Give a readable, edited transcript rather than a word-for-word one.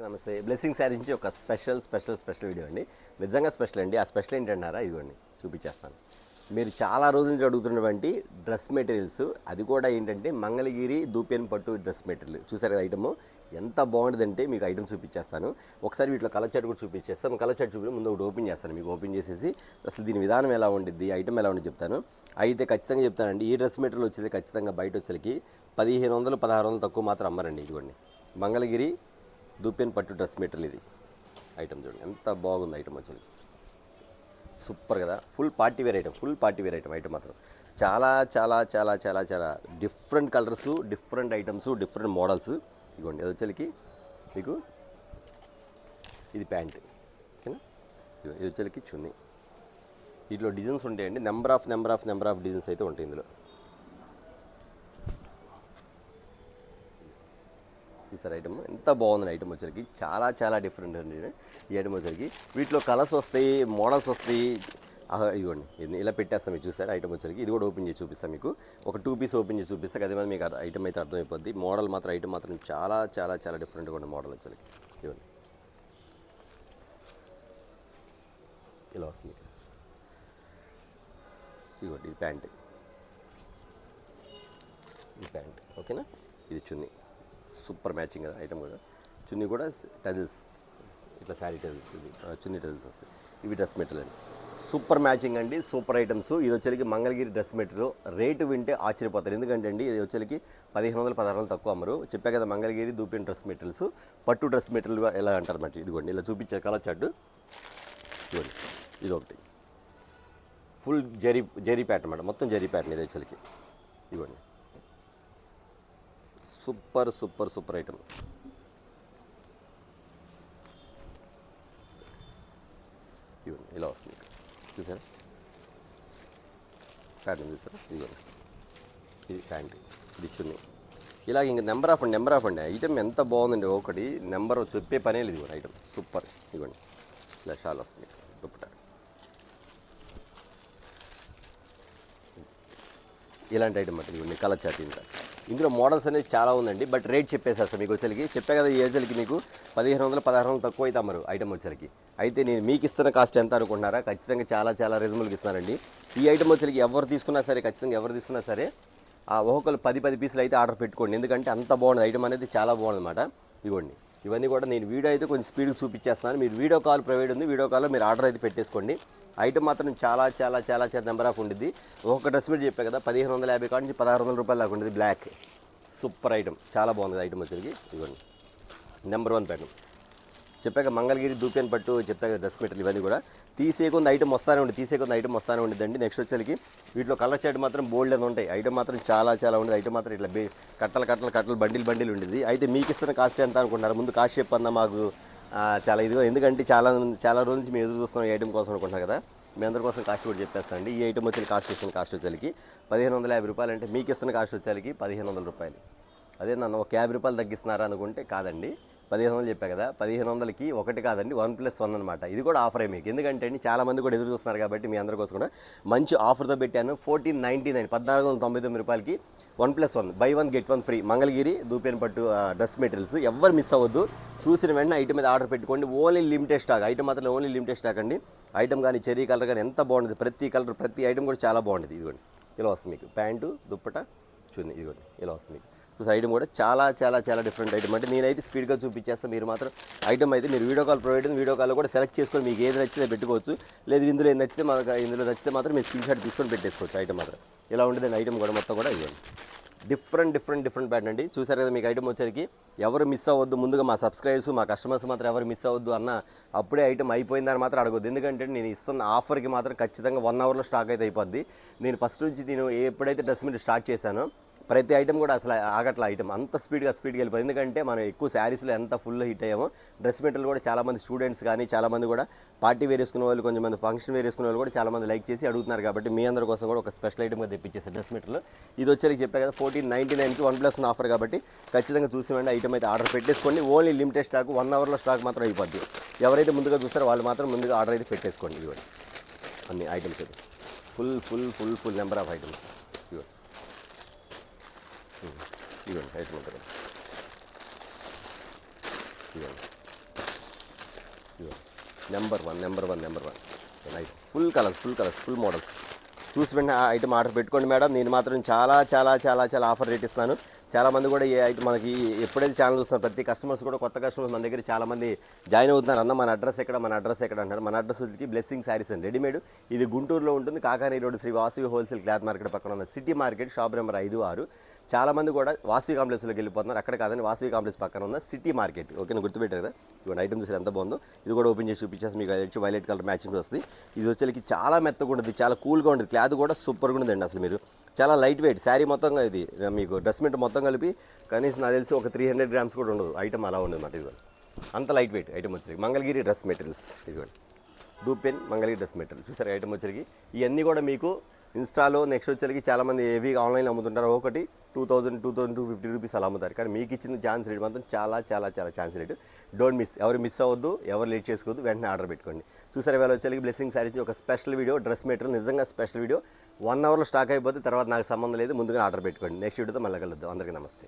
అందరికీ నమస్తే. బ్లెస్సింగ్ శారీ నుంచి ఒక స్పెషల్ వీడియో అండి. నిజంగా స్పెషల్ అండి. ఆ స్పెషల్ ఏంటన్నారా, ఇదిగోండి చూపించేస్తాను. మీరు చాలా రోజుల నుంచి అడుగుతున్నటువంటి డ్రెస్ మెటీరియల్స్, అది కూడా ఏంటంటే మంగళగిరి దూపియన్ పట్టు డ్రెస్ మెటీరియల్. చూసారు కదా ఐటమ్ ఎంత బాగుంటుందంటే మీకు ఐటమ్ చూపించేస్తాను. ఒకసారి వీటిలో కలర్ చార్ట్ కూడా చూపించేస్తాను. కలర్ చార్ట్ చూపి ముందు ఒకటి ఓపెన్ చేస్తాను. మీకు ఓపెన్ చేసేసి అసలు దీని విధానం ఎలా ఉండిద్ది, ఐటమ్ ఎలా ఉండి చెప్తాను. అయితే ఖచ్చితంగా చెప్తానండి, ఈ డ్రెస్ మెటీరియల్ వచ్చేది ఖచ్చితంగా బయట వచ్చేసరికి 1500 1600 తక్కువ మాత్రం అమ్మరండి. ఇదిగోండి మంగళగిరి దూపియన్ పట్టు డ్రెస్ మెటీరియల్. ఇది ఐటమ్ చూడండి ఎంత బాగుంది. ఐటమ్ వచ్చింది సూపర్ కదా. Full party wear item. Item మాత్రం చాలా చాలా చాలా చాలా చాలా different colours, different items, different models. ఇదిగోండి అది వచ్చేసరికి మీకు ఇది ప్యాంట్, ఓకేనా. ఇది వచ్చేసరికి చున్నీ. వీటిలో డిజైన్స్ ఉంటాయండి. నెంబర్ ఆఫ్ డిజైన్స్ అయితే ఉంటాయి ఇందులో. ఈసారి ఐటమ్ ఎంత బాగుంది. ఐటమ్ వచ్చరికి చాలా చాలా డిఫరెంట్ అండి. ఈ ఐటమ్ వచ్చరికి వీటిలో కలర్స్ వస్తాయి, మోడల్స్ వస్తాయి. ఇదిగోండి ఇలా పెట్టేస్తాం. మీరు చూసారు ఐటమ్ వచ్చరికి. ఇది కూడా ఓపెన్ చేసి చూపిస్తాను మీకు. ఒక 2 పీస్ ఓపెన్ చేసి చూపిస్తాను. అదే మీకు ఐటమ్ అయితే అర్థమైపోద్ది. మోడల్ మాత్రం ఐటమ్ మాత్రం చాలా చాలా చాలా డిఫరెంట్గా ఉంది మోడల్ వచ్చరికి. ఇదిగోండి ఇలా వస్తుంది. ఇదిగోండి ఇది ప్యాంట్, ఓకేనా. ఇది చున్నీ, సూపర్ మ్యాచింగ్ కదా ఐటమ్ కూడా. చున్నీ కూడా టజిల్స్, ఇట్లా శారీ టజిల్స్, ఇది చున్నీ టజిల్స్ వస్తాయి. ఇవి డ్రెస్ మెటీరియల్ అండి. సూపర్ మ్యాచింగ్ అండి, సూపర్ ఐటమ్స్. ఇది వచ్చేసరికి మంగళగిరి డ్రెస్ మెటీరియల్. రేటు వింటే ఆశ్చర్యపోతారు. ఎందుకంటే అండి ఇది వచ్చేసరికి 1500 1600 తక్కువ అమ్మరు. చెప్పా కదా మంగళగిరి దూపియన్ డ్రెస్ మెటీరియల్స్. పట్టు డ్రెస్ మెటీరియల్ ఎలా అంటారన్నమాట. ఇదిగోండి ఇలా చూపించే కలర్ చార్ట్. ఇదిగోండి ఇది ఒకటి ఫుల్ జరీ ప్యాటర్న్ అన్నమాట. మొత్తం జరీ ప్యాటర్న్ ఇది వచ్చేసరికి. ఇదిగోండి సూపర్ ఐటమ్. ఇవ్వండి ఇలా వస్తుంది. చూసారా ప్యాంట్ చూసారా. ఇదిగోండి ఇది ప్యాంట్, ఇది చున్నీ. ఇలాగ ఇంక నెంబర్ ఆఫ్ అండి. ఐటమ్ ఎంత బాగుందండి. ఒకటి నెంబర్ చెప్పే పనే లేదు. ఇదిగోండి ఐటమ్ సూపర్. ఇదిగోండి ఇలా షాల్ వస్తుంది దుప్పట. ఇలాంటి ఐటమ్ అంటే ఇవ్వండి కలర్ చార్ట్. ఇందులో మోడల్స్ అనేది చాలా ఉందండి. బట్ రేట్ చెప్పేసేస్తాను మీకు వచ్చరికి. చెప్పా కదా ఈ ఏజ్లకి మీకు 1500 1600 తక్కువ అయితే అమ్మరు ఐటమ్ వచ్చరికి. అయితే నేను మీకు ఇస్తున్న కాస్ట్ ఎంత అనుకుంటున్నారా, ఖచ్చితంగా చాలా చాలా రీజనబుల్గా ఇస్తున్నానండి. ఈ ఐటమ్ వచ్చరికి ఎవరు తీసుకున్నా సరే ఒక్కొక్కరు 10 పీసులు అయితే ఆర్డర్ పెట్టుకోండి. ఎందుకంటే అంత బాగుంది ఐటమ్ అనేది, చాలా బాగుంది అనమాట. ఇవ్వండి ఇవన్నీ కూడా నేను వీడియో అయితే కొంచెం స్పీడ్గా చూపించేస్తున్నాను. మీరు వీడియో కాల్ ప్రొవైడ్ ఉంది, వీడియో కాల్లో మీరు ఆర్డర్ అయితే పెట్టేసుకోండి. ఐటమ్ మాత్రం చాలా చాలా చాలా చాలా నెంబర్ ఆఫ్ ఉండిద్ది. ఒక్కొక్క డ్రెస్ మీద చెప్పా కదా 1550 కాడ నుంచి 1600 రూపాయలు దాకా ఉండేది. బ్లాక్ సూపర్ ఐటమ్, చాలా బాగుంది ఐటమ్ వచ్చేసరికి. ఇవ్వండి నెంబర్ 1 ప్యాటర్న్. చెప్పాక మంగళగిరి దూపియన్ పట్టు చెప్పాక డ్రెస్ మెటీరియల్. ఇవన్నీ కూడా తీసేకొంది ఐటమ్ వస్తానే ఉండిద్దండి. నెక్స్ట్ వచ్చేసరికి వీటిలో కలర్ చార్ట్ మాత్రం బోల్డ్ అని ఉంటాయి. ఐటమ్ మాత్రం చాలా చాలా ఉండేది. ఐటమ్ మాత్రం ఇట్లా కట్టలు బండిల్ ఉండేది. అయితే మీకు ఇస్తున్న కాస్ట్ ఎంత అనుకుంటున్నారు, ముందు కాస్ట్ చెప్పన్నా మాకు చాలా ఇదిగో. ఎందుకంటే చాలా రోజుల నుంచి మేము ఎదురు చూస్తున్నాం ఈ ఐటమ్ కోసం అనుకుంటున్నారు కదా. మీ అందరి కోసం కాస్ట్ కూడా చెప్పేస్తానండి. ఈ ఐటమ్ వచ్చి కాస్ట్ వచ్చేసరికి 1550 రూపాయలు. అంటే మీకు ఇస్తున్న కాస్ట్ వచ్చేసరికి 1500 రూపాయలు. అదే నన్ను ఒక 50 రూపాయలు తగ్గిస్తున్నారా అనుకుంటే కాదండి, 1500 చెప్పా కదా. 1500కి ఒకటి కాదండి, 1+1 అనమాట. ఇది కూడా ఆఫరే మీకు. ఎందుకంటే అండి చాలామంది కూడా ఎదురు చూస్తున్నారు కాబట్టి మీ అందరి కోసం కూడా మంచి ఆఫర్తో పెట్టాను. 1499 1499 రూపాయలకి 1+1 by 1 get 1 free Mangalagiri dupion పట్టు డ్రెస్ మెటీరియల్స్. ఎవరు మిస్ అవ్వద్దు. చూసిన వెంటనే ఐటమ్ మీద ఆర్డర్ పెట్టుకోండి. ఓన్లీ లిమిటెడ్ స్టాక్ ఐటమ్ మాత్రం, ఓన్లీ లిమిటెడ్ స్టాక్ అండి. ఐటమ్ కానీ చెరీ కలర్ కానీ ఎంత బాగుంటుంది. ప్రతి కలర్ ప్రతి ఐటమ్ కూడా చాలా బాగుంటుంది. ఇదిగోండి ఇలా వస్తుంది మీకు ప్యాంటు దుప్పట చున్నీ. ఇదిగోండి ఇలా వస్తుంది మీకు. చూసి ఐటమ్ కూడా చాలా చాలా చాలా డిఫరెంట్ ఐటమ్. అంటే నేనైతే స్పీడ్గా చూపించేస్తాను. మీరు మాత్రం ఐటమ్ అయితే మీరు వీడియో కాల్ ప్రొవైడ్ వీడియో కాల్లో కూడా సెలెక్ట్ చేసుకొని మీకు ఏది నచ్చితే పెట్టుకోవచ్చు. లేదు ఇందులో నచ్చితే మాత్రం మీరు స్క్రీన్ షాట్ తీసుకొని పెట్టేసుకోవచ్చు. ఐటమ్ మాత్రం ఇలా ఉండేది. ఐటమ్ కూడా మొత్తం కూడా ఇవ్వండి డిఫరెంట్ ప్యాటర్న్ అండి. చూసారు కదా మీకు ఐటమ్ వచ్చరికి. ఎవరు మిస్ అవ్వద్దు. ముందుగా మా సబ్స్క్రైబర్స్, మా కస్టమర్స్ మాత్రం ఎవరు మిస్ అవ్వద్దు అన్న. అప్పుడే ఐటమ్ అయిపోయిందని మాత్రం అడగొద్దు. ఎందుకంటే నేను ఇస్తున్న ఆఫర్కి మాత్రం ఖచ్చితంగా 1 అవర్లో స్టాక్ అయితే అయిపోద్ది. నేను ఫస్ట్ నుంచి ఎప్పుడైతే డ్రెస్ మీద స్టార్ట్ చేశానో ప్రతి ఐటమ్ కూడా అసలు ఆగట్ల. ఐటమ్ అంత స్పీడ్గా వెళ్ళిపోయింది. ఎందుకంటే మనం ఎక్కువ శారీస్లో ఎంత ఫుల్ హిట్ అయ్యామో, డ్రెస్ మెటీరియల్ కూడా చాలామంది స్టూడెంట్స్ కానీ చాలామంది కూడా పార్టీ వేర్ వేసుకునే వాళ్ళు, కొంచెంమంది ఫంక్షన్ వేర్ వేసుకునే వాళ్ళు కూడా చాలామంది లైక్ చేసి అడుగుతున్నారు. కాబట్టి మీ అందరి కోసం కూడా ఒక స్పెషల్ ఐటమ్గా తెప్పించేసారు డ్రెస్ మెటీరియల్. ఇది వచ్చేసి చెప్పా కదా 1499కి 1+1 ఆఫర్. కాబట్టి ఖచ్చితంగా చూసివ్వండి. ఐటమ్ అయితే ఆర్డర్ పెట్టేసుకోండి. ఓన్లీ లిమిటెడ్ స్టాక్, 1 అవర్లో స్టాక్ మాత్రం అయిపోద్ది. ఎవరైతే ముందుగా చూస్తారో వాళ్ళు మాత్రం ముందుగా ఆర్డర్ అయితే పెట్టేసుకోండి. ఇవ్వండి అన్ని ఐటమ్స్ అయితే ఫుల్ నెంబర్ ఆఫ్ ఐటమ్స్. ఇవ్వండి ఐటమ్ ఉంటుంది. ఇవ్వండి number one full colours full models చూసి వెంటనే ఆ ఐటమ్ ఆర్డర్ పెట్టుకోండి మేడం. నేను మాత్రం చాలా ఆఫర్ రేట్ ఇస్తాను. చాలామంది కూడా ఏ ఐటమ్ మనకి ఎప్పుడైతే ఛానల్ చూస్తున్నారు ప్రతి కస్టమర్స్ కూడా కొత్త కస్టమర్స్ మన దగ్గర చాలామంది జాయిన్ అవుతున్నారు. అన్న మన అడ్రస్ ఎక్కడ అంటారు. మన అడ్రస్ వచ్చి బ్లెస్సింగ్ శారీస్ అండి, రెడీమేడ్. ఇది గుంటూరులో ఉంటుంది, Kakani road Shri Vasavi wholesale cloth market పక్కన ఉన్న సిటీ మార్కెట్ షాప్ నెంబర్ 5-6. చాలామంది కూడా వాసవి కాంప్లెక్స్లోకి వెళ్ళిపోతున్నారు. అక్కడ కాదని వాసవి కాంప్లెక్స్ పక్కన ఉన్న సిటీ మార్కెట్. ఓకేనా, గుర్తుపెట్టారు కదా. ఇవన్నీ ఐటమ్ చూసి ఎంత బాగుందో. ఇది కూడా ఓపెన్ చేసి చూపించేసి మీకు వైలెట్ కలర్ మ్యాచింగ్ వస్తుంది. ఇది వచ్చేకి చాలా మెత్తగా ఉంటుంది, చాలా కూల్గా ఉంటుంది, క్లాత్ కూడా సూపర్గా ఉంటుందండి. అసలు మీరు చాలా లైట్ వెయిట్ శారీ మొత్తంగా ఇది మీకు డ్రెస్ మెట్ మొత్తం కలిపి కనీసం నాకు తెలిసి ఒక 300 గ్రామ్స్ కూడా ఉండదు ఐటమ్, అలా ఉండదు అన్నమాట. ఇదిగోండి అంత లైట్ వెయిట్ ఐటమ్ వచ్చేసి మంగళగిరి డ్రెస్ మెటీరియల్స్. ఇదిగోండి దూపెన్ మంగళగిరి డ్రెస్ మెటీరియల్ చూసారు ఐటమ్ వచ్చేకి. ఇవన్నీ కూడా మీకు ఇన్స్టాలో నెక్స్ట్ వచ్చేకి చాలామంది ఏవి ఆన్లైన్లో అమ్ముతుంటారు. ఒకటి 2250 రూపీస్ అలా అమ్ముతారు. కానీ మీకు ఇచ్చిన ఛాన్స్ రేట్ మాత్రం చాలా ఛాన్స్ రేటు. డోంట్ మిస్, ఎవరు మిస్ అవ్వద్దు, ఎవరు లేట్ చేసుకోవద్దు, వెంటనే ఆర్డర్ పెట్టుకోండి. చూసారు ఇవాళ వచ్చేకి బ్లెస్సింగ్ శారీస్ ఒక స్పెషల్ వీడియో, డ్రెస్ మెటీరియల్ నిజంగా స్పెషల్ వీడియో. 1 అవర్లో స్టాక్ అయిపోతే తర్వాత నాకు సంబంధం లేదు, ముందుగా ఆర్డర్ పెట్టుకోండి. నెక్స్ట్ వీడియోతో మళ్ళీ కలుద్దాం. అందరికీ నమస్తే.